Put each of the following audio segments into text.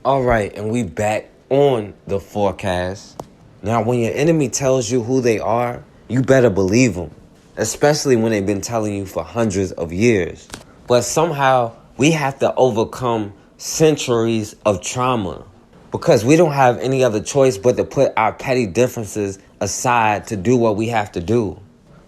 All right, and we back on the forecast. Now, when your enemy tells you who they are, you better believe them, especially when they've been telling you for hundreds of years. But somehow, we have to overcome centuries of trauma because we don't have any other choice but to put our petty differences aside to do what we have to do.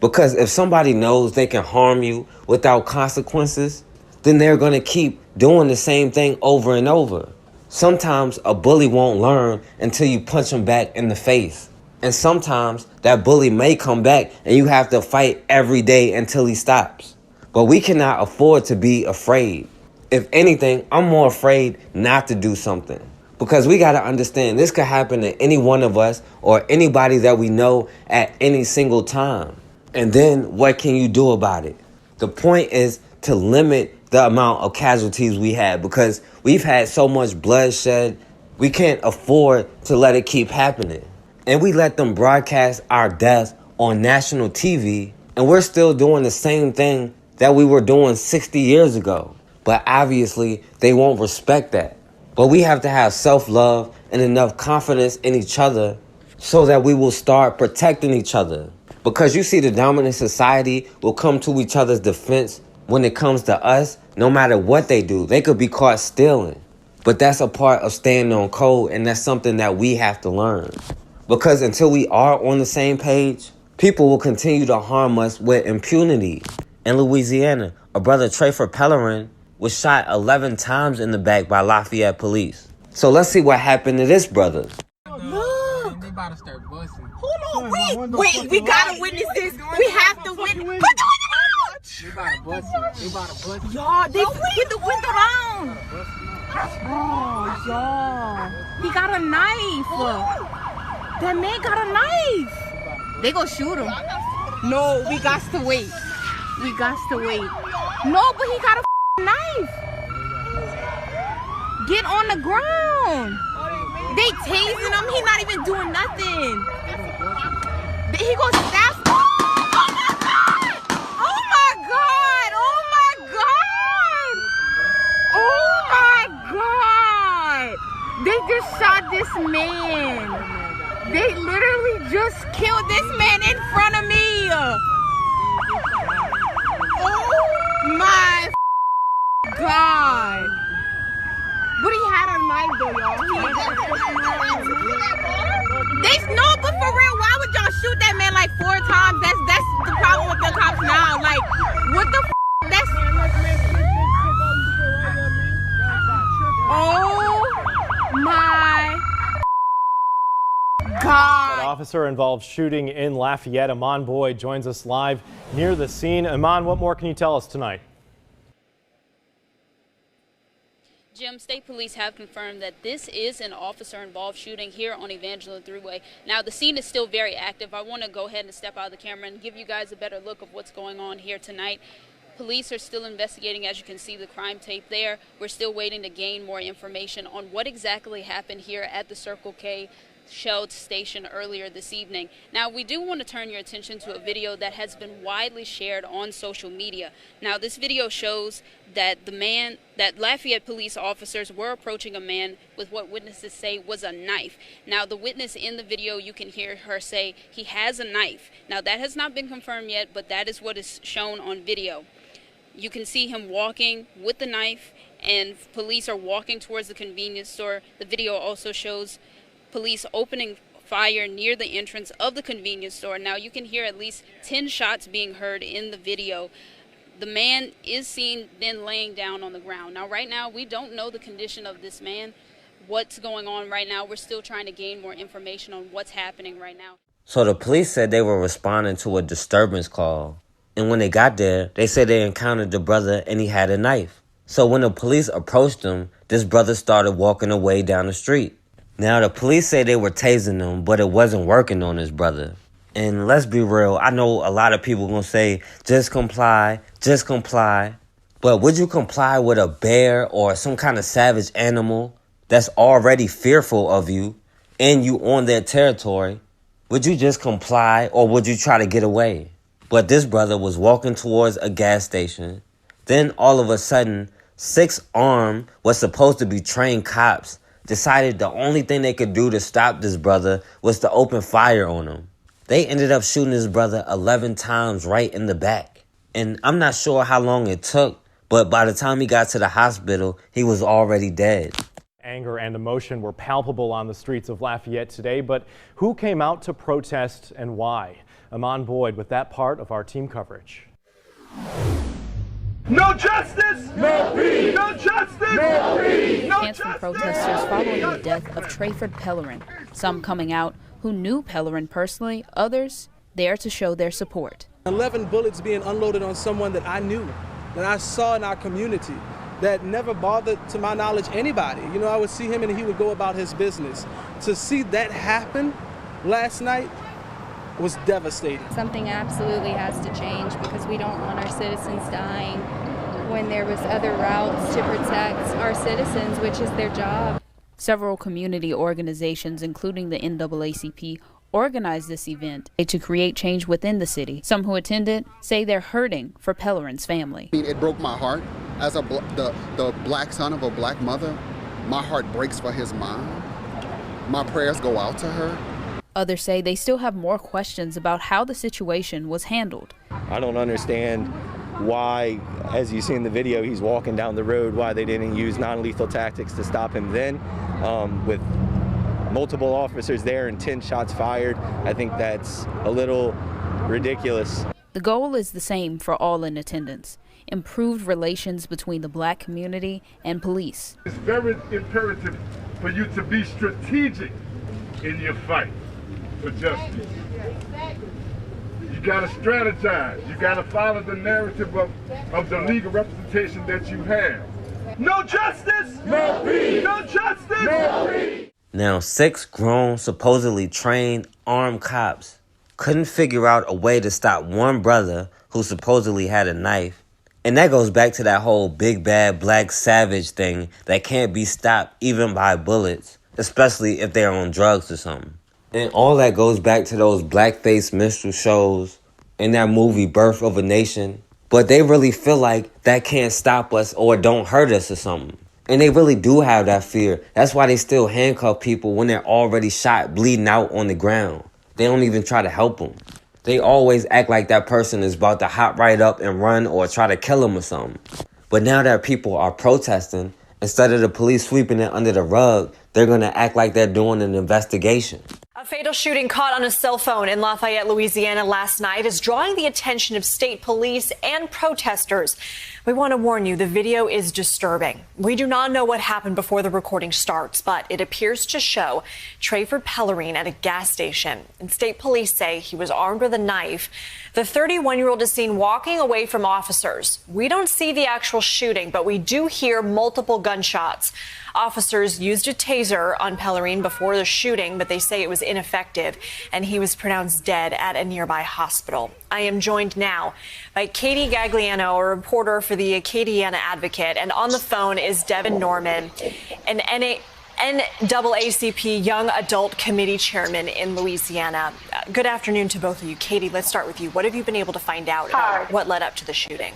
Because if somebody knows they can harm you without consequences, then they're going to keep doing the same thing over and over. Sometimes a bully won't learn until you punch him back in the face. And sometimes that bully may come back and you have to fight every day until he stops. But we cannot afford to be afraid. If anything, I'm more afraid not to do something. Because we got to understand this could happen to any one of us or anybody that we know at any single time. And then what can you do about it? The point is to limit the amount of casualties we had because we've had so much bloodshed, we can't afford to let it keep happening. And we let them broadcast our deaths on national TV, and we're still doing the same thing that we were doing 60 years ago. But obviously, they won't respect that. But we have to have self-love and enough confidence in each other so that we will start protecting each other. Because you see, the dominant society will come to each other's defense when it comes to us, no matter what they do. They could be caught stealing. But that's a part of staying on code, and that's something that we have to learn. Because until we are on the same page, people will continue to harm us with impunity. In Louisiana, a brother, Trayford Pellerin, was shot 11 times in the back by Lafayette police. So let's see what happened to this brother. Look! They about to start busting. Hold on, wait, we gotta witness this. We have to witness. Put the window down! They about to bust it. They about to bust it. Y'all, they put the window down. Oh, y'all. He got a knife. That man got a knife. They gonna shoot him. No, we got to wait. We got to wait. No, but he got a knife. Get on the ground. They tasing him. He not even doing nothing. He gonna stab. Oh my God! Oh my God! Oh my God! Oh my God! They just shot this man. They literally just killed this man in front of me. Oh my God! But he had a knife though, y'all. No, but for real, why would y'all shoot that man like 4 times? That's the problem with the cops now. Like, what the that's... Oh my God. An officer involved shooting in Lafayette. Aman Boyd joins us live near the scene. Aman, what more can you tell us tonight? Jim, state police have confirmed that this is an officer-involved shooting here on Evangeline Thruway. Now, the scene is still very active. I want to go ahead and step out of the camera and give you guys a better look of what's going on here tonight. Police are still investigating, as you can see the crime tape there. We're still waiting to gain more information on what exactly happened here at the Circle K Shell station earlier this evening. Now, we do want to turn your attention to a video that has been widely shared on social media. Now, this video shows that that Lafayette police officers were approaching a man with what witnesses say was a knife. Now, the witness in the video, you can hear her say he has a knife. Now, that has not been confirmed yet, but that is what is shown on video. You can see him walking with the knife, and police are walking towards the convenience store. The video also shows police opening fire near the entrance of the convenience store. Now, you can hear at least 10 shots being heard in the video. The man is seen then laying down on the ground. Now, right now, we don't know the condition of this man, what's going on right now. We're still trying to gain more information on what's happening right now. So the police said they were responding to a disturbance call. And when they got there, they said they encountered the brother and he had a knife. So when the police approached him, this brother started walking away down the street. Now, the police say they were tasing him, but it wasn't working on his brother. And let's be real, I know a lot of people going to say, just comply, just comply. But would you comply with a bear or some kind of savage animal that's already fearful of you and you on their territory? Would you just comply or would you try to get away? But this brother was walking towards a gas station. Then all of a sudden, 6 armed, was supposed to be trained cops decided the only thing they could do to stop this brother was to open fire on him. They ended up shooting his brother 11 times right in the back. And I'm not sure how long it took, but by the time he got to the hospital, he was already dead. Anger and emotion were palpable on the streets of Lafayette today, but who came out to protest and why? Amon Boyd with that part of our team coverage. No justice! No peace! No justice! No peace! No Chants from protesters following the death of Trayford Pellerin. Some coming out who knew Pellerin personally, others there to show their support. 11 bullets being unloaded on someone that I knew, that I saw in our community, that never bothered, to my knowledge, anybody. You know, I would see him and he would go about his business. To see that happen last night was devastating. Something absolutely has to change because we don't want our citizens dying when there was other routes to protect our citizens, which is their job. Several community organizations, including the NAACP, organized this event to create change within the city. Some who attended say they're hurting for Pellerin's family. It broke my heart. As the black son of a black mother, my heart breaks for his mom. My prayers go out to her. Others say they still have more questions about how the situation was handled. I don't understand why, as you see in the video, he's walking down the road, why they didn't use non-lethal tactics to stop him then. With multiple officers there and 10 shots fired, I think that's a little ridiculous. The goal is the same for all in attendance: improved relations between the black community and police. It's very imperative for you to be strategic in your fight for justice. You gotta strategize. You gotta follow the narrative of the legal representation that you have. No justice! No peace! No justice! No peace! Now, 6 grown, supposedly trained, armed cops couldn't figure out a way to stop one brother who supposedly had a knife. And that goes back to that whole big bad black savage thing that can't be stopped even by bullets, especially if they're on drugs or something. And all that goes back to those blackface minstrel shows and that movie Birth of a Nation. But they really feel like that can't stop us or don't hurt us or something. And they really do have that fear. That's why they still handcuff people when they're already shot, bleeding out on the ground. They don't even try to help them. They always act like that person is about to hop right up and run or try to kill them or something. But now that people are protesting, instead of the police sweeping it under the rug, they're going to act like they're doing an investigation. A fatal shooting caught on a cell phone in Lafayette, Louisiana last night is drawing the attention of state police and protesters. We want to warn you, the video is disturbing. We do not know what happened before the recording starts, but it appears to show Trayford Pellerin at a gas station. And state police say he was armed with a knife. The 31-year-old is seen walking away from officers. We don't see the actual shooting, but we do hear multiple gunshots. Officers used a taser on Pellerin before the shooting, but they say it was ineffective, and he was pronounced dead at a nearby hospital. I am joined now by Katie Gagliano, a reporter for the Acadiana Advocate, and on the phone is Devin Norman, an NAACP Young Adult Committee Chairman in Louisiana. Good afternoon to both of you. Katie, let's start with you. What have you been able to find out about what led up to the shooting?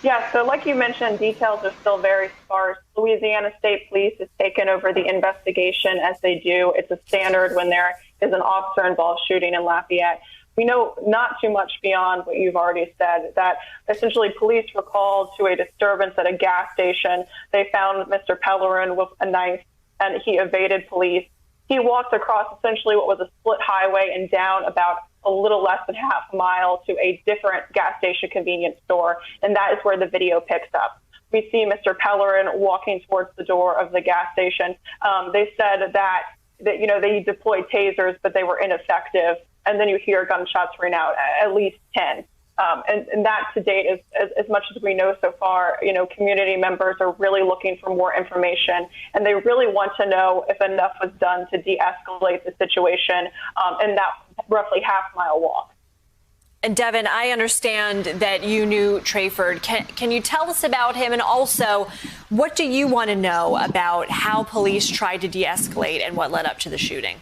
Yeah, so like you mentioned, details are still very sparse. Louisiana State Police has taken over the investigation as they do. It's a standard when there is an officer-involved shooting in Lafayette. We know not too much beyond what you've already said, that essentially police were called to a disturbance at a gas station. They found Mr. Pellerin with a knife, and he evaded police. He walked across essentially what was a split highway and down about a little less than half a mile to a different gas station convenience store, and that is where the video picks up. We see Mr. Pellerin walking towards the door of the gas station. They said that they deployed tasers, but they were ineffective, and then you hear gunshots ring out, at least 10. And that to date is as much as we know so far. Community members are really looking for more information, and they really want to know if enough was done to de-escalate the situation in that roughly half-mile walk. And Devin, I understand that you knew Trayford. Can you tell us about him? And also, what do you want to know about how police tried to de-escalate and what led up to the shooting?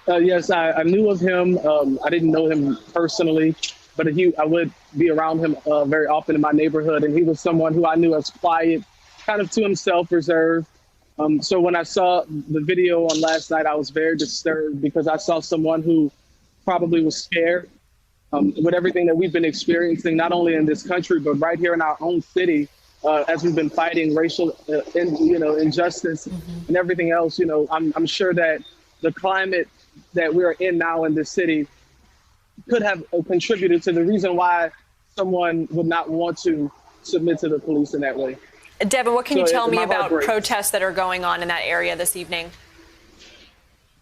Yes, I knew of him. I didn't know him personally, but I would be around him very often in my neighborhood. And he was someone who I knew as quiet kind of to himself, reserved. So when I saw the video on last night, I was very disturbed because I saw someone who probably was scared with everything that we've been experiencing, not only in this country, but right here in our own city, as we've been fighting racial, injustice and everything else. I'm sure that the climate that we're in now in this city could have contributed to the reason why someone would not want to submit to the police in that way. Devin, what can you tell me my heart about breaks. protests that are going on in that area this evening?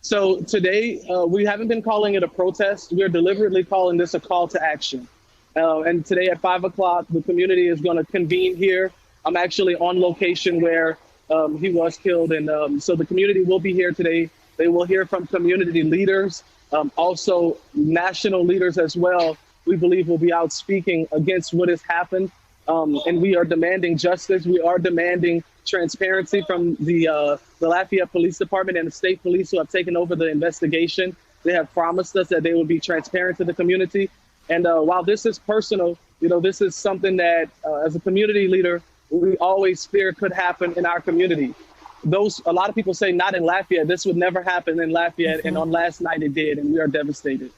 So today, we haven't been calling it a protest. We're deliberately calling this a call to action. And today at 5 o'clock, the community is going to convene here. I'm actually on location where he was killed. And so the community will be here today. They will hear from community leaders, also national leaders as well. We believe will be out speaking against what has happened. And we are demanding justice. We are demanding transparency from the Lafayette Police Department and the state police who have taken over the investigation. They have promised us that they will be transparent to the community. And while this is personal, this is something that as a community leader, we always fear could happen in our community. A lot of people say not in Lafayette. This would never happen in Lafayette. And on last night it did, and we are devastated.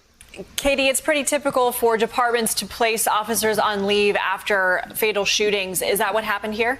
Katie, it's pretty typical for departments to place officers on leave after fatal shootings. Is that what happened here?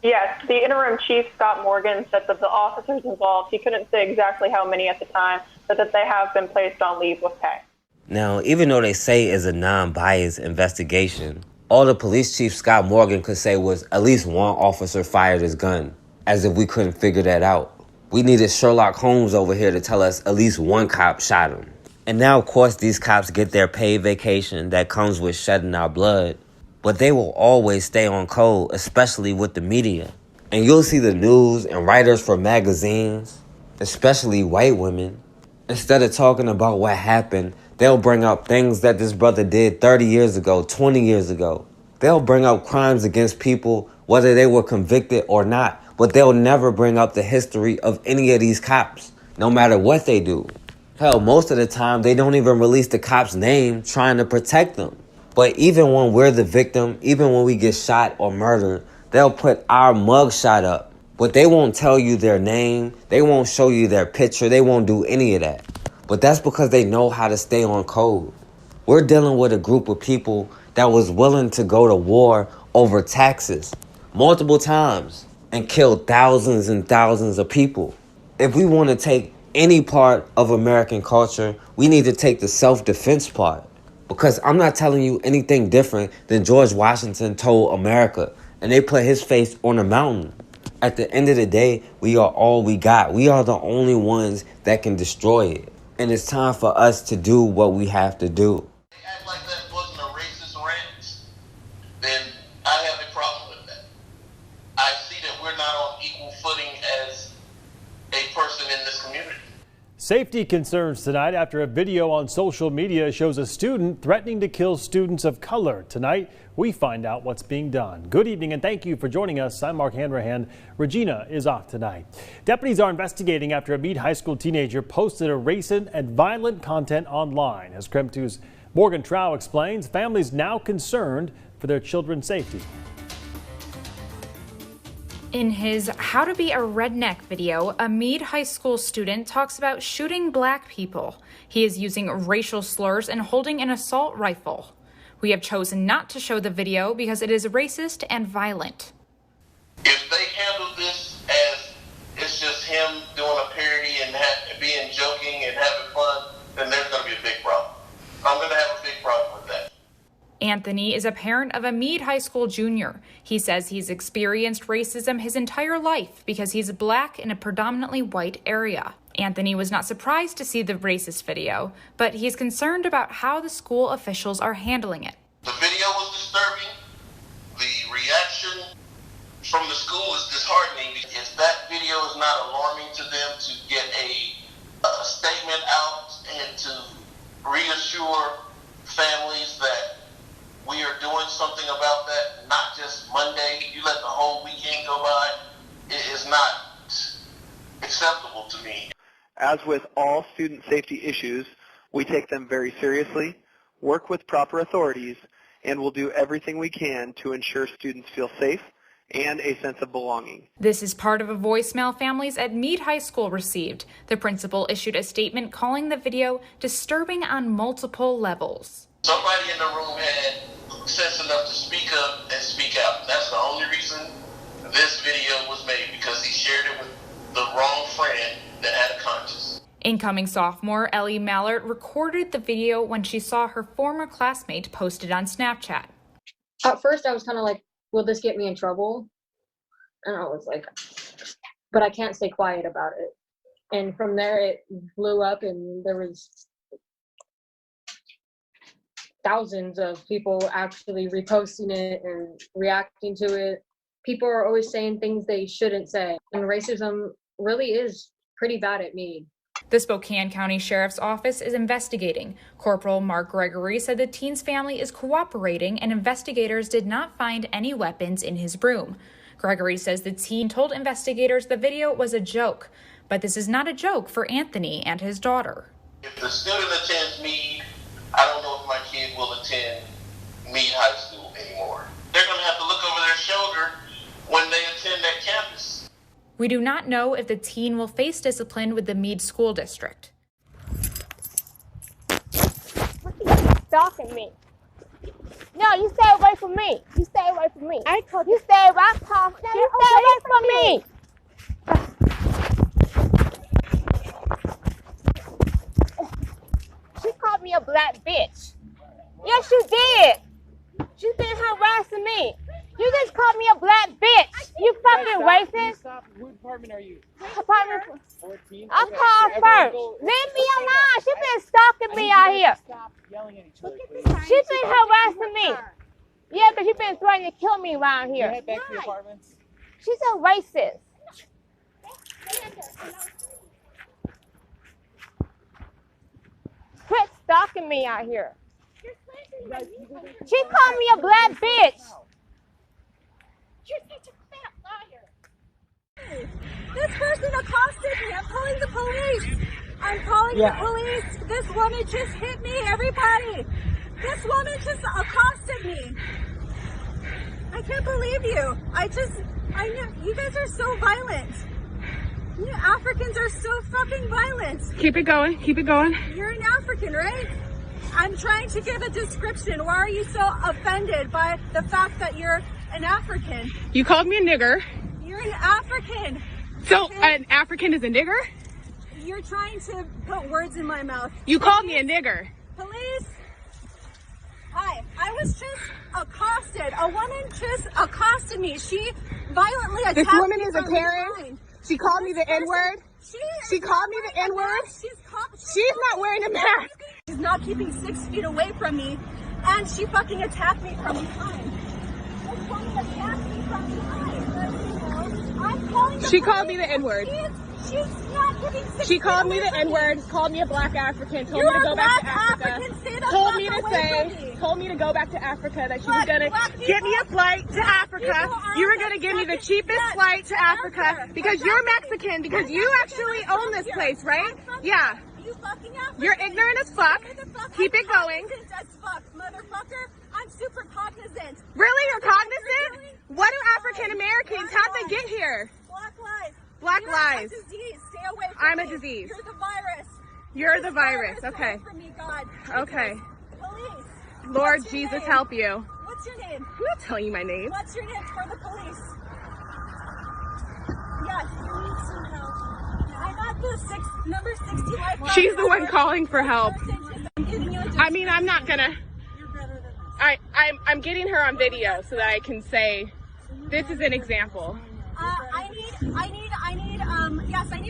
Yes, the interim chief, Scott Morgan, said that the officers involved, he couldn't say exactly how many at the time, but that they have been placed on leave with pay. Now, even though they say it's a non-biased investigation, all the police chief Scott Morgan could say was at least one officer fired his gun, as if we couldn't figure that out. We needed Sherlock Holmes over here to tell us at least one cop shot him. And now, of course, these cops get their paid vacation that comes with shedding our blood. But they will always stay on code, especially with the media. And you'll see the news and writers for magazines, especially white women, instead of talking about what happened, they'll bring up things that this brother did 30 years ago, 20 years ago. They'll bring up crimes against people, whether they were convicted or not. But they'll never bring up the history of any of these cops, no matter what they do. Hell, most of the time, they don't even release the cop's name trying to protect them. But even when we're the victim, even when we get shot or murdered, they'll put our mugshot up. But they won't tell you their name. They won't show you their picture. They won't do any of that. But that's because they know how to stay on code. We're dealing with a group of people that was willing to go to war over taxes multiple times and kill thousands and thousands of people. If we want to take any part of American culture, we need to take the self-defense part. Because I'm not telling you anything different than George Washington told America, and they put his face on a mountain. At the end of the day, we are all we got. We are the only ones that can destroy it. And it's time for us to do what we have to do. They act like that wasn't a racist rant, then I have a problem with that. I see that we're not on equal footing as a person in this community. Safety concerns tonight after a video on social media shows a student threatening to kill students of color. Tonight, we find out what's being done. Good evening and thank you for joining us. I'm Mark Hanrahan. Regina is off tonight. Deputies are investigating after a Meade High School teenager posted a racist and violent content online. As KREM 2's Morgan Trow explains, families now concerned for their children's safety. In his How to Be a Redneck video, a Meade High School student talks about shooting black people. He is using racial slurs and holding an assault rifle. We have chosen not to show the video because it is racist and violent. If they handle this as it's just him doing a parody and being joking and having fun, then there's going to be a big problem. I'm going to have a big problem with that. Anthony is a parent of a Meade High School junior. He says he's experienced racism his entire life because he's black in a predominantly white area. Anthony was not surprised to see the racist video, but he's concerned about how the school officials are handling it. The video was disturbing. The reaction from the school is disheartening. If that video is not alarming to them to get a statement out and to reassure families that we are doing something about that, not just Monday, you let the whole weekend go by, it is not acceptable to me. As with all student safety issues, we take them very seriously, work with proper authorities, and will do everything we can to ensure students feel safe and a sense of belonging. This is part of a voicemail families at Meade High School received. The principal issued a statement calling the video disturbing on multiple levels. Somebody in the room had sense enough to speak up and speak out. That's the only reason this video was made, because he shared it with the wrong friend that had a conscience. Incoming sophomore Ellie Mallard recorded the video when she saw her former classmate posted on Snapchat. At first I was kind of like, will this get me in trouble? And I was like, but I can't stay quiet about it. And from there it blew up, and there was thousands of people actually reposting it and reacting to it. People are always saying things they shouldn't say, and racism really is pretty bad at Meade. The Spokane County Sheriff's Office is investigating. Corporal Mark Gregory said the teen's family is cooperating and investigators did not find any weapons in his room. Gregory says the teen told investigators the video was a joke, but this is not a joke for Anthony and his daughter. If the student attends Meade, I don't know if my kid will attend Meade High School anymore. They're going to have to look over their shoulder when they attend that campus. We do not know if the teen will face discipline with the Meade School District. Stalking me. No, you stay away from me. You stay away from me. You stay right past. You stay away from me. She called me a black bitch. Yes, you did. She's been harassing me. You just called me a black bitch. You fucking racist. Stop. What department are you? Apartment 14. I called first. Leave me alone. She's been stalking me out here. Stop yelling at each other, please. She's been harassing me. Yeah, because she's been threatening to kill me around here. Head back to your apartments. She's a racist. Quit stalking me out here. She called me a black bitch. You're such a fat liar. This person accosted me. I'm calling the police. I'm calling the police. This woman just hit me, everybody. This woman just accosted me. I can't believe you. I know you guys are so violent. You Africans are so fucking violent. Keep it going. Keep it going. You're an African, right? I'm trying to give a description. Why are you so offended by the fact that you're an African? You called me a nigger. You're an African. So an African is a nigger? You're trying to put words in my mouth. You called me a nigger. Police. Hi. I was just accosted. A woman just accosted me. She violently attacked me. This woman is a Karen. She called me the N-word. She called me the N-word. She's not wearing a mask. She's not keeping 6 feet away from me, and she fucking attacked me from behind. This woman attacked me from behind. I'm calling the She police. called me the N-word. She's not keeping 6 She feet called me away the from N-word, called me a black African, told You're me to go back to black Africa. African. Stay the Told fuck me to away say, from me. told me to go back to Africa, that she Black- was gonna black get me a people- flight to black Africa. people are You were the gonna give me the fucking- cheapest yes, flight to America. Africa because you're Mexican, because you actually own this place, right? Yeah. You fucking African. You're ignorant as fuck. Keep it going. Cognizant as fuck, motherfucker. I'm super cognizant. Really? You're cognizant? What do African Americans have to get here? Black lies. Black You're lies. a disease. Stay away from I'm a me. disease. You're the virus. You're the This virus. Go Okay. from me, God. Okay. Police. Lord What's your Jesus, name? help you. What's your name? I'm not telling you my name. What's your name for the police? Yes, you need some help. I got the number 60 lifeline. She's the one calling for help. I'm giving you a I mean, I'm not gonna. I'm getting her on video so that I can say, this is an example. I need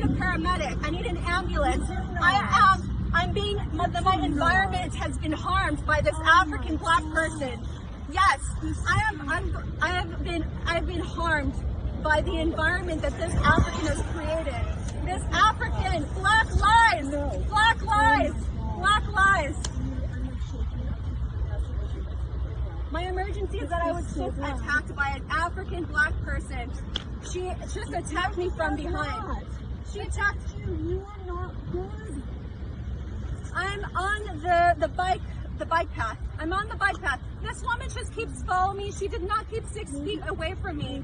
a paramedic. I need an ambulance. My environment has been harmed by this African black person. Yes, I've been harmed by the environment that this African has created. This African, black lies, black lies, black lies. My emergency is that I was just attacked by an African black person. She just attacked me from behind. She attacked you. You are not good. I'm on the bike path. I'm on the bike path. This woman just keeps following me. She did not keep 6 feet away from me.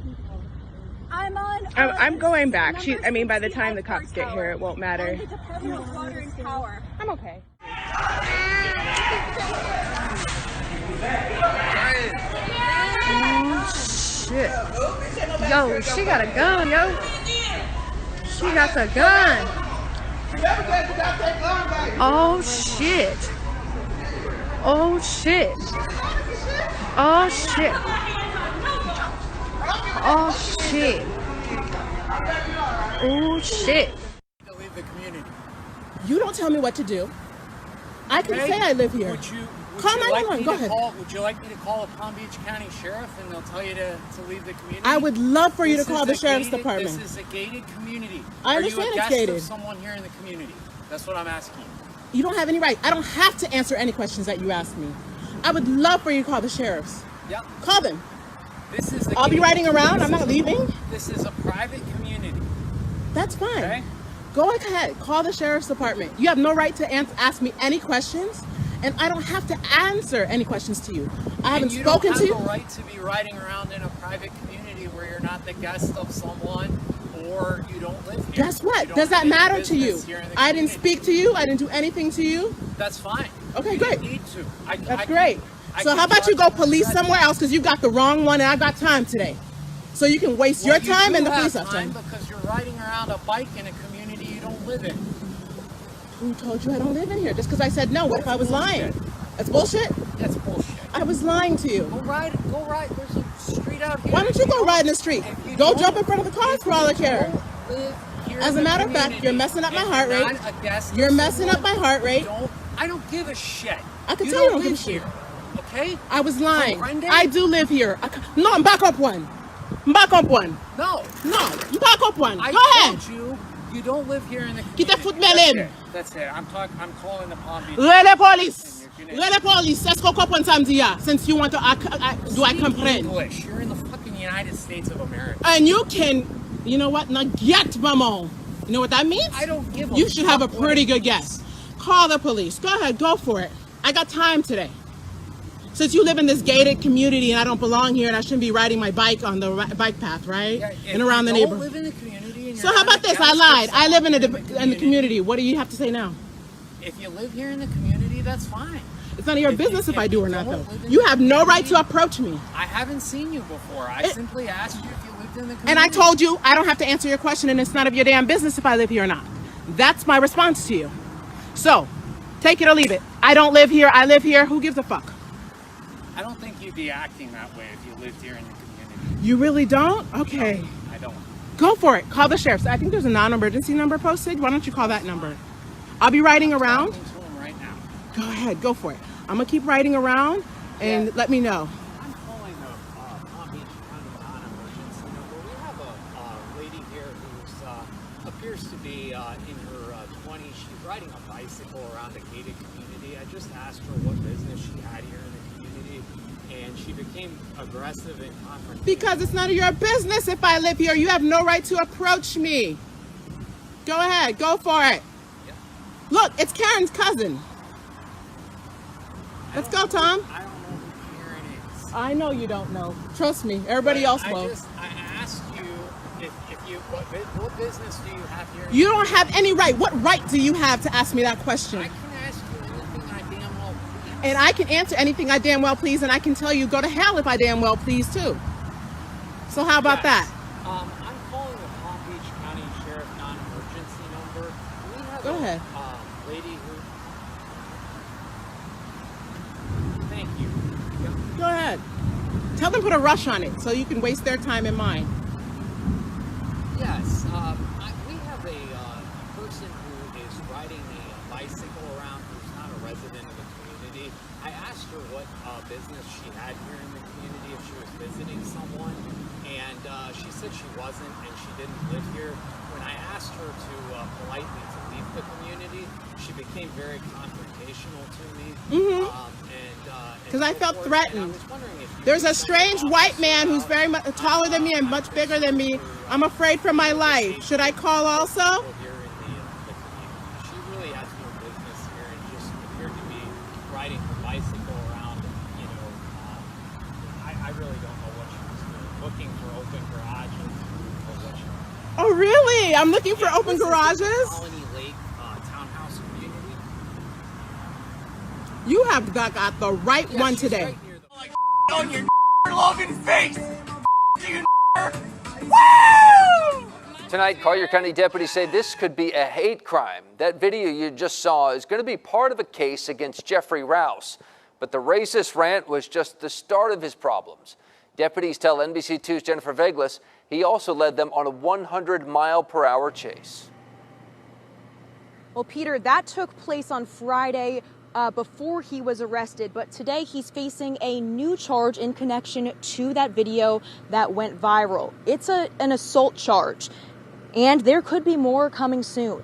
I'm going back. By the time the cops get here, it won't matter. The Department of Water and Power. I'm okay. Oh, shit. Yo, she got a gun, yo. She got the gun. Oh, shit. Oh, shit. Oh, shit. Oh, shit. Oh, shit. To leave the community. You don't tell me what to do. I can say I live here. Call 911. Go ahead. Would you like me to call the Palm Beach County Sheriff and they'll tell you to leave the community? I would love for you to call the Sheriff's Department. This is a gated community. I understand it's gated. Are you a guest of someone here in the community? That's what I'm asking. You don't have any right. I don't have to answer any questions that you ask me. I would love for you to call the sheriffs. Yep. Call them. This is I'll be riding around. I'm not leaving. This is a private community. That's fine. Okay? Go ahead. Call the Sheriff's Department. You have no right to ask me any questions, and I don't have to answer any questions to you. I haven't spoken to you. You don't have the right to be riding around in a private community where you're not the guest of someone or you don't live here. Guess what? Does that matter to you? I didn't speak to you. I didn't do anything to you. That's fine. Okay, you great. Need to. That's great. So how about you go police somewhere else because you got the wrong one and I got time today. So you can waste your time and the police have time. Because you're riding around a bike in a community you don't live in. Who told you I don't live in here? Just because I said no, what if I was lying? That's bullshit? That's bullshit. I was lying to you. Go ride. There's a street out here. Why don't you go ride in the street? Go jump in front of the cars for all I care. As a matter of fact, you're messing up my heart rate. You're messing up my heart rate. I don't give a shit. I can tell you don't give a shit. Okay? I was lying. I do live here. No, I'm back up one. Back up one. No. Back up one. Go ahead. You don't live here in the community. Get the foot in. That's it. I'm calling the Palm Beach. Rele police. Let's go up one time here. Since you want to, do I comprehend? English. You're in the fucking United States of America. And you can, you know what? Now get maman. You know what that means? I don't give a You should have a pretty good guess. Call the police. Go ahead. Go for it. I got time today. Since you live in this gated community and I don't belong here and I shouldn't be riding my bike on the bike path, right? Yeah, and around the neighborhood. Live in the community and so how about this? I lied. I live in the community. What do you have to say now? If you live here in the community, that's fine. It's none of your business if I do or not, though. You have no right to approach me. I haven't seen you before. I simply asked you if you lived in the community. And I told you I don't have to answer your question and it's none of your damn business if I live here or not. That's my response to you. So, take it or leave it. I don't live here. I live here. Who gives a fuck? I don't think you'd be acting that way if you lived here in the community. You really don't? Okay. No, I don't. Go for it. Call the sheriff. I think there's a non-emergency number posted. Why don't you call that number? I'll be riding around. I'm talking to him right now. Go ahead. Go for it. I'm going to keep riding around and let me know. I'm calling the Palm Beach County non-emergency number. We have a lady here who appears to be in her 20s. She's riding a bicycle around a gated community. I just asked her what business she had here in the community, and she became aggressive and confrontational. Because it's none of your business if I live here. You have no right to approach me. Go ahead. Go for it. Yeah. Look, it's Karen's cousin. Let's go, Tom. I don't know who Karen is. I know you don't know. Trust me. Everybody else will. I asked you what business do you have here? You don't have any right. What right do you have to ask me that question? I can ask you anything I damn well please. And I can answer anything I damn well please, and I can tell you go to hell if I damn well please too. So how about that? I'm calling the Palm Beach County Sheriff non-emergency number. We have Go ahead. Lady who... Thank you. Go ahead. Tell them to put a rush on it so you can waste their time and mine. Yes. We have a person who is riding a bicycle around who's not a resident of the community. I asked her what business she had here in the community, if she was visiting someone, and she said she wasn't and she didn't live here. When I asked her to politely to leave the community, she became very confrontational to me. Because I felt threatened. There's a strange white man who's very much taller than me and much bigger than me. I'm afraid for my life. Should I call also? She really has no business here and just appeared to be riding her bicycle around, the really don't know what she was doing. Looking for open garages or what she was. Oh, really? I'm looking for open garages? Colony Lake townhouse community. You have got the right one today. Right on your loving face. You Woo! Tonight, Collier County deputies say this could be a hate crime. That video you just saw is going to be part of a case against Jeffrey Rouse. But the racist rant was just the start of his problems. Deputies tell NBC2's Jennifer Veglas he also led them on a 100-mile-per-hour chase. Well, Peter, that took place on Friday before he was arrested. But today he's facing a new charge in connection to that video that went viral. It's an assault charge. And there could be more coming soon.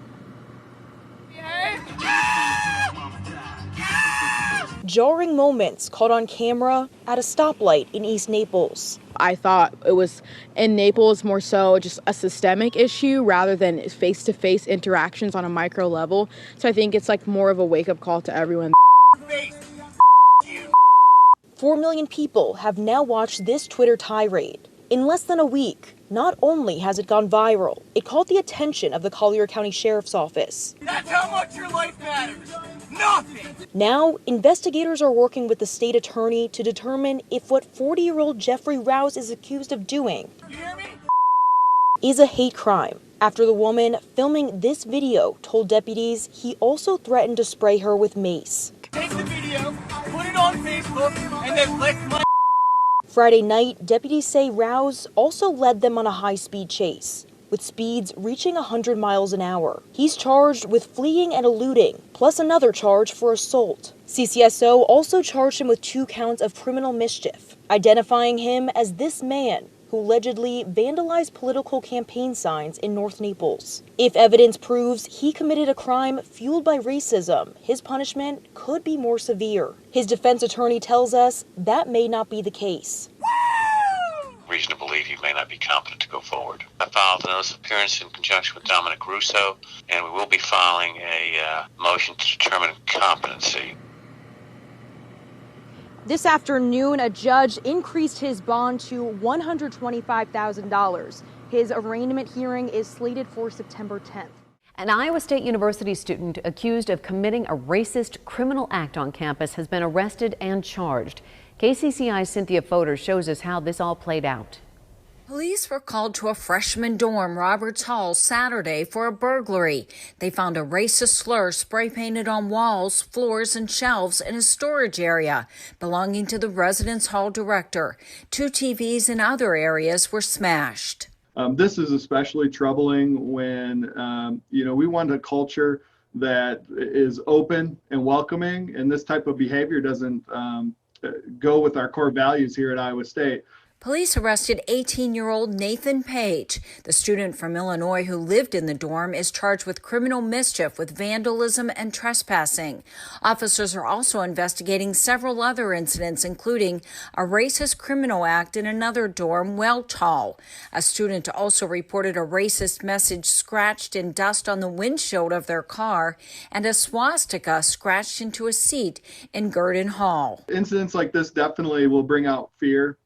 Jarring moments caught on camera at a stoplight in East Naples. I thought it was in Naples more so just a systemic issue rather than face-to-face interactions on a micro level. So I think it's like more of a wake-up call to everyone. 4 million people have now watched this Twitter tirade. In less than a week, not only has it gone viral, it caught the attention of the Collier County Sheriff's Office. That's how much your life matters. Nothing. Now, investigators are working with the state attorney to determine if what 40-year-old Jeffrey Rouse is accused of doing is a hate crime, after the woman filming this video told deputies he also threatened to spray her with mace. Take the video, put it on Facebook, and then lick my Friday night, deputies say Rouse also led them on a high-speed chase, with speeds reaching 100 miles an hour. He's charged with fleeing and eluding, plus another charge for assault. CCSO also charged him with 2 counts of criminal mischief, identifying him as this man who allegedly vandalized political campaign signs in North Naples. If evidence proves he committed a crime fueled by racism, his punishment could be more severe. His defense attorney tells us that may not be the case. Reason to believe he may not be competent to go forward. I filed a notice of appearance in conjunction with Dominic Russo, and we will be filing a motion to determine competency. This afternoon, a judge increased his bond to $125,000. His arraignment hearing is slated for September 10th. An Iowa State University student accused of committing a racist criminal act on campus has been arrested and charged. KCCI's Cynthia Fodor shows us how this all played out. Police were called to a freshman dorm, Roberts Hall, Saturday for a burglary. They found a racist slur spray painted on walls, floors, and shelves in a storage area belonging to the residence hall director. 2 TVs in other areas were smashed. This is especially troubling when, we want a culture that is open and welcoming, and this type of behavior doesn't go with our core values here at Iowa State. Police arrested 18-year-old Nathan Page. The student from Illinois who lived in the dorm is charged with criminal mischief with vandalism and trespassing. Officers are also investigating several other incidents, including a racist criminal act in another dorm, Welch Hall. A student also reported a racist message scratched in dust on the windshield of their car and a swastika scratched into a seat in Gurdon Hall. Incidents like this definitely will bring out fear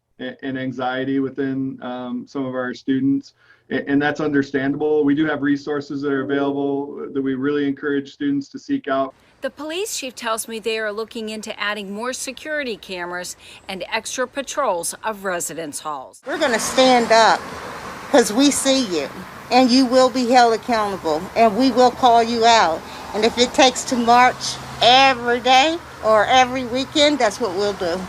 and anxiety within some of our students, and that's understandable. We do have resources that are available that we really encourage students to seek out. The police chief tells me they are looking into adding more security cameras and extra patrols of residence halls. We're going to stand up because we see you, and you will be held accountable, and we will call you out. And if it takes to march every day or every weekend, that's what we'll do.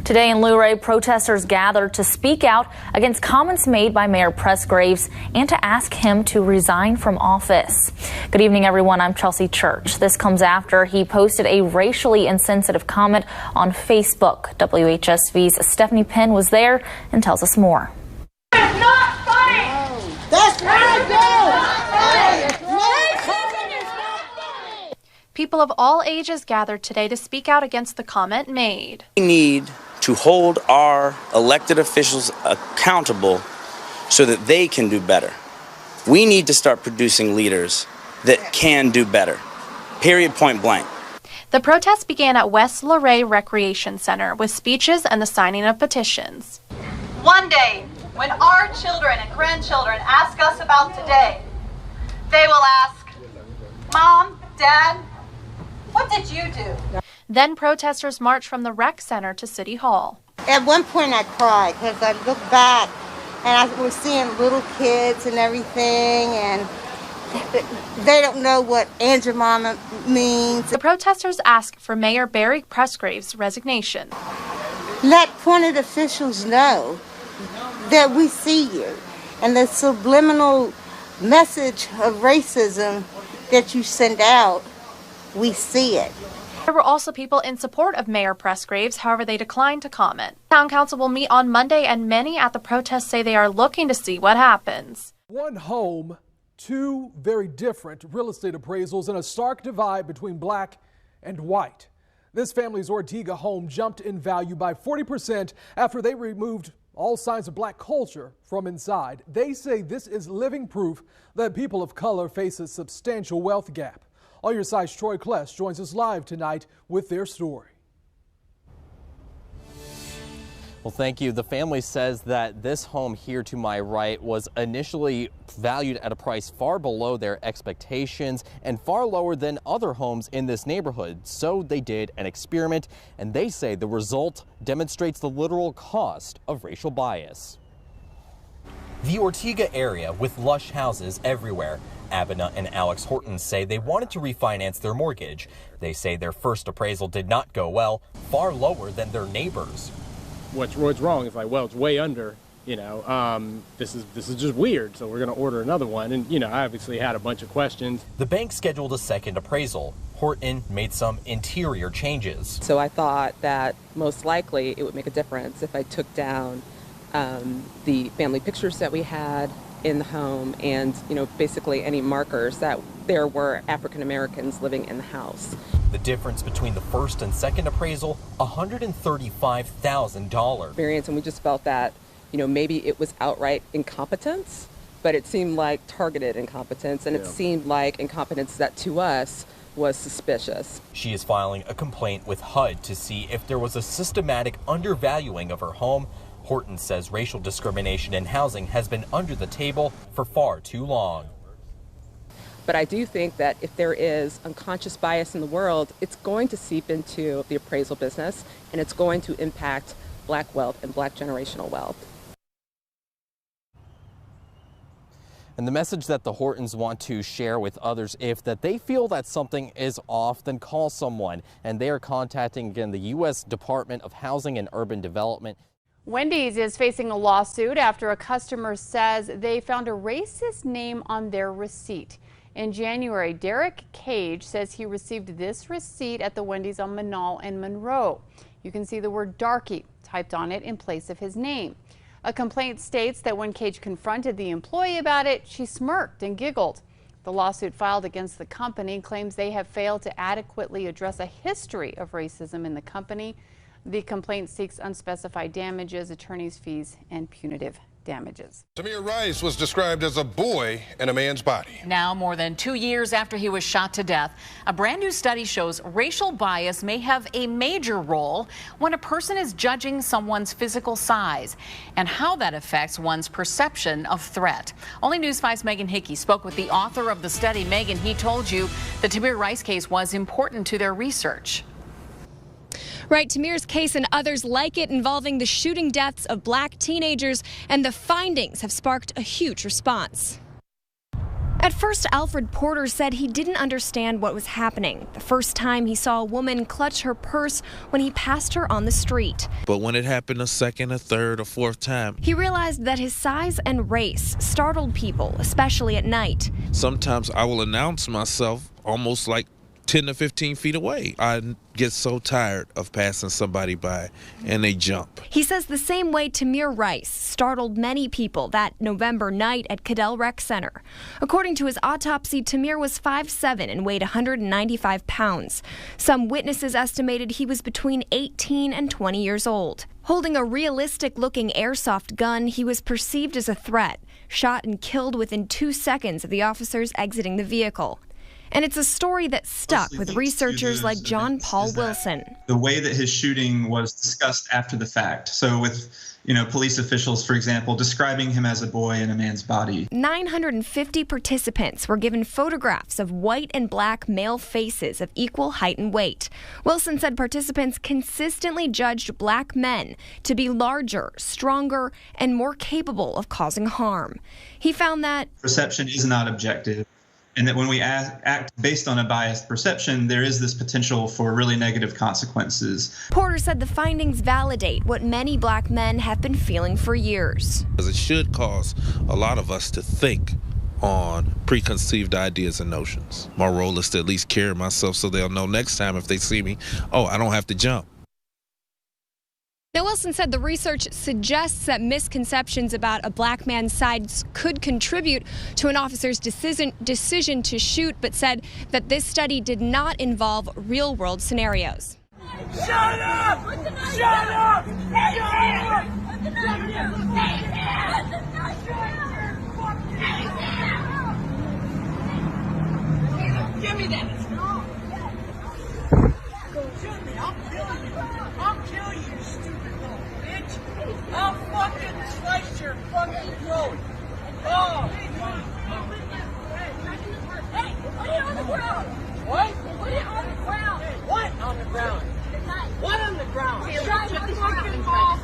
Today in Luray, protesters gathered to speak out against comments made by Mayor Pressgraves and to ask him to resign from office. Good evening, everyone. I'm Chelsea Church. This comes after he posted a racially insensitive comment on Facebook. WHSV's Stephanie Penn was there and tells us more. That's not funny. That's not good. People of all ages gathered today to speak out against the comment made. We need to hold our elected officials accountable so that they can do better. We need to start producing leaders that can do better. Period, point blank. The protest began at West Luray Recreation Center with speeches and the signing of petitions. One day, when our children and grandchildren ask us about today, they will ask, Mom, Dad, what did you do? Then protesters marched from the rec center to City Hall. At one point I cried because I looked back and I was seeing little kids and everything, and they don't know what Aunt Mama means. The protesters asked for Mayor Barry Presgrave's resignation. Let appointed officials know that we see you, and the subliminal message of racism that you send out, we see it. There were also people in support of Mayor Presgraves, however they declined to comment. Town Council will meet on Monday, and many at the protest say they are looking to see what happens. One home, two very different real estate appraisals, and a stark divide between black and white. This family's Ortega home jumped in value by 40% after they removed all signs of black culture from inside. They say this is living proof that people of color face a substantial wealth gap. All Your Side's Troy Kless joins us live tonight with their story. Well, thank you. The family says that this home here to my right was initially valued at a price far below their expectations and far lower than other homes in this neighborhood. So they did an experiment, and they say the result demonstrates the literal cost of racial bias. The Ortega area with lush houses everywhere. Abena and Alex Horton say they wanted to refinance their mortgage. They say their first appraisal did not go well, far lower than their neighbors. What's wrong? It's like, well, it's way under, this is just weird. So we're going to order another one. And, I obviously had a bunch of questions. The bank scheduled a second appraisal. Horton made some interior changes. So I thought that most likely it would make a difference if I took down the family pictures that we had in the home and, basically any markers that there were African Americans living in the house. The difference between the first and second appraisal, $135,000. And we just felt that, maybe it was outright incompetence, but it seemed like targeted incompetence, and it seemed like incompetence that to us was suspicious. She is filing a complaint with HUD to see if there was a systematic undervaluing of her home. Horton says racial discrimination in housing has been under the table for far too long. But I do think that if there is unconscious bias in the world, it's going to seep into the appraisal business, and it's going to impact black wealth and black generational wealth. And the message that the Hortons want to share with others, if that they feel that something is off, then call someone. And they are contacting, again, the U.S. Department of Housing and Urban Development. Wendy's is facing a lawsuit after a customer says they found a racist name on their receipt. In January, Derek Cage says he received this receipt at the Wendy's on Manal and Monroe. You can see the word darky typed on it in place of his name. A complaint states that when Cage confronted the employee about it, she smirked and giggled. The lawsuit filed against the company claims they have failed to adequately address a history of racism in the company. The complaint seeks unspecified damages, attorney's fees, and punitive damages. Tamir Rice was described as a boy in a man's body. Now, more than 2 years after he was shot to death, a brand new study shows racial bias may have a major role when a person is judging someone's physical size and how that affects one's perception of threat. Only News 5's Megan Hickey spoke with the author of the study. Megan, he told you the Tamir Rice case was important to their research. Right, Tamir's case and others like it involving the shooting deaths of black teenagers, and the findings have sparked a huge response. At first, Alfred Porter said he didn't understand what was happening. The first time he saw a woman clutch her purse when he passed her on the street. But when it happened a second, a third, a fourth time, he realized that his size and race startled people, especially at night. Sometimes I will announce myself almost like 10 to 15 feet away. I get so tired of passing somebody by and they jump. He says the same way Tamir Rice startled many people that November night at Cadell Rec Center. According to his autopsy, Tamir was 5'7" and weighed 195 pounds. Some witnesses estimated he was between 18 and 20 years old. Holding a realistic-looking airsoft gun, he was perceived as a threat, shot and killed within 2 seconds of the officers exiting the vehicle. And it's a story that stuck with researchers like John Paul Wilson. The way that his shooting was discussed after the fact. So with, police officials, for example, describing him as a boy in a man's body. 950 participants were given photographs of white and black male faces of equal height and weight. Wilson said participants consistently judged black men to be larger, stronger, and more capable of causing harm. He found that perception is not objective, and that when we act based on a biased perception, there is this potential for really negative consequences. Porter said the findings validate what many black men have been feeling for years. It should cause a lot of us to think on preconceived ideas and notions. My role is to at least carry myself so they'll know next time if they see me, oh, I don't have to jump. Now, Wilson said the research suggests that misconceptions about a black man's size could contribute to an officer's decision to shoot, but said that this study did not involve real-world scenarios. Shut up! Shut up! Give me that! Shoot me! I'll kill you, you stupid little bitch! I'll fucking slice your fucking throat! Oh! Hey! Put it on the ground! What? Put it on the ground! What on the ground? What on the ground? Shut your fucking mouth!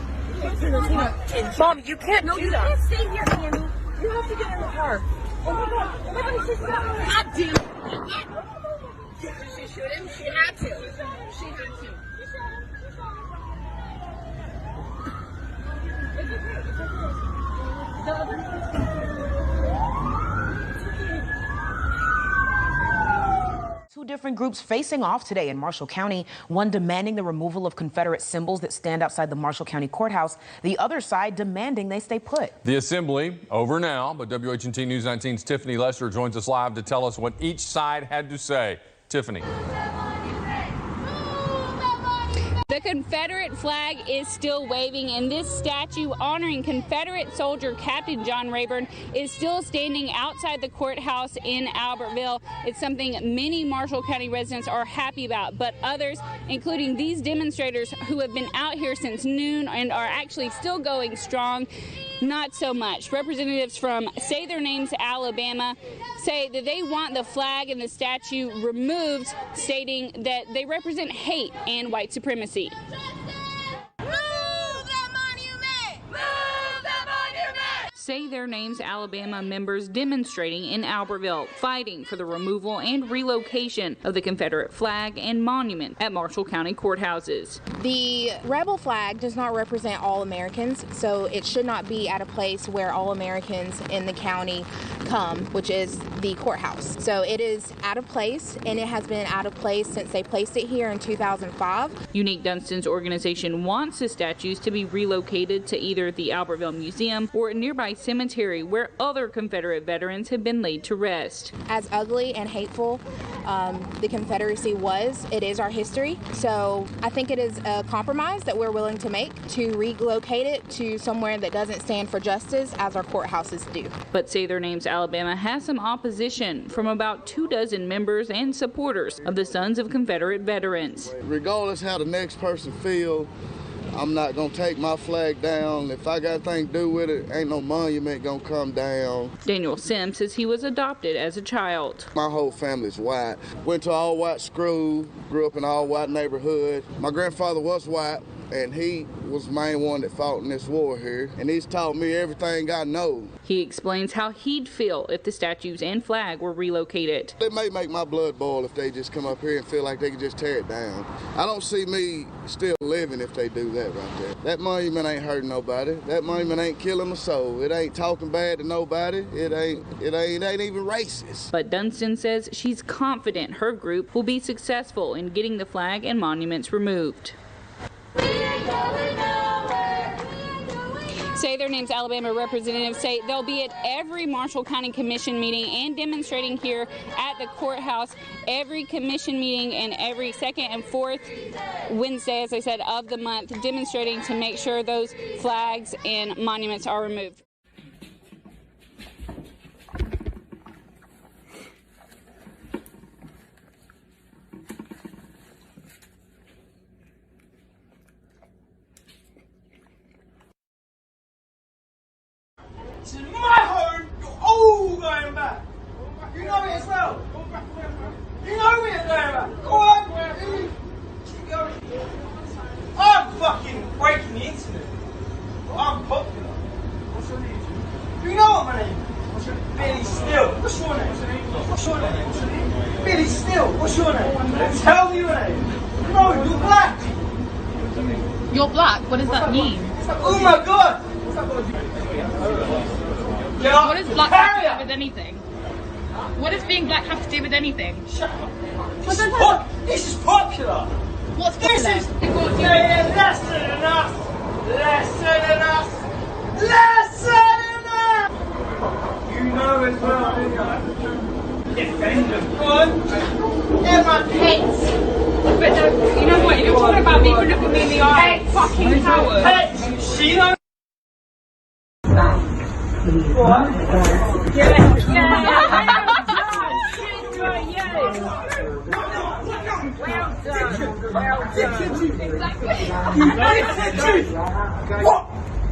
Mom, you can't do that! You can't stay here, Andy. You have to get in the car. Oh my god! Oh my god, she's God damn it! Did she shoot him? She had to. She had to. Two different groups facing off today in Marshall County, one demanding the removal of Confederate symbols that stand outside the Marshall County Courthouse, the other side demanding they stay put. The assembly over now, but WHNT News 19's Tiffany Lester joins us live to tell us what each side had to say. Tiffany. The Confederate flag is still waving, and this statue honoring Confederate soldier Captain John Rayburn is still standing outside the courthouse in Albertville. It's something many Marshall County residents are happy about, but others, including these demonstrators who have been out here since noon and are actually still going strong, not so much. Representatives from Say Their Names Alabama say that they want the flag and the statue removed, stating that they represent hate and white supremacy. Say Their Names Alabama members demonstrating in Albertville, fighting for the removal and relocation of the Confederate flag and monument at Marshall County courthouses. The rebel flag does not represent all Americans, so it should not be at a place where all Americans in the county come, which is the courthouse. So it is out of place, and it has been out of place since they placed it here in 2005. Unique Dunstan's organization wants the statues to be relocated to either the Albertville Museum or a nearby cemetery where other Confederate veterans have been laid to rest. As ugly and hateful the Confederacy was, it is our history. So I think it is a compromise that we're willing to make to relocate it to somewhere that doesn't stand for justice as our courthouses do. But Say Their Names Alabama has some opposition from about 24 members and supporters of the Sons of Confederate Veterans. Regardless how the next person feels, I'm not going to take my flag down. If I got anything to do with it, ain't no monument going to come down. Daniel Sims says he was adopted as a child. My whole family's white. Went to all white school, grew up in an all white neighborhood. My grandfather was white, and he was the main one that fought in this war here. And he's taught me everything I know. He explains how he'd feel if the statues and flag were relocated. It may make my blood boil if they just come up here and feel like they can just tear it down. I don't see me still living if they do that right there. That monument ain't hurting nobody. That monument ain't killing a soul. It ain't talking bad to nobody. It ain't even racist. But Dunstan says she's confident her group will be successful in getting the flag and monuments removed. Say Their Names Alabama representatives say they'll be at every Marshall County Commission meeting and demonstrating here at the courthouse every commission meeting and every second and fourth Wednesday, as I said, of the month, demonstrating to make sure those flags and monuments are removed. You know it as well. You know me as well. Go on. I'm fucking breaking the internet. I'm popular. What's your name? You know what my name is? Billy Still. What's your name? What's your name? Billy Still. What's your name? Tell me your name. No, you're black. You're black? What does that mean? Oh my god. What does black have to do with anything? What does being black have to do with anything? Shut up. This is popular. What's popular? This is less than enough. Less than enough. Less than enough. You know as well, don't you? Defend them. Go on. They're my pets. But no, you know what? You're talking about me for looking me in the eye. Fucking coward. Pets. She knows. What? Yeah.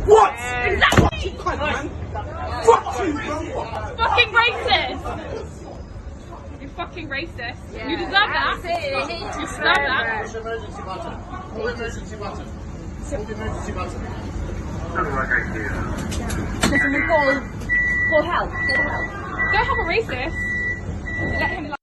What? Exactly. Fuck you. Fucking racist. You're fucking racist. Yeah. You deserve that. You deserve that. Emergency button. Emergency button. Emergency button. Call help. Go help a racist. Let him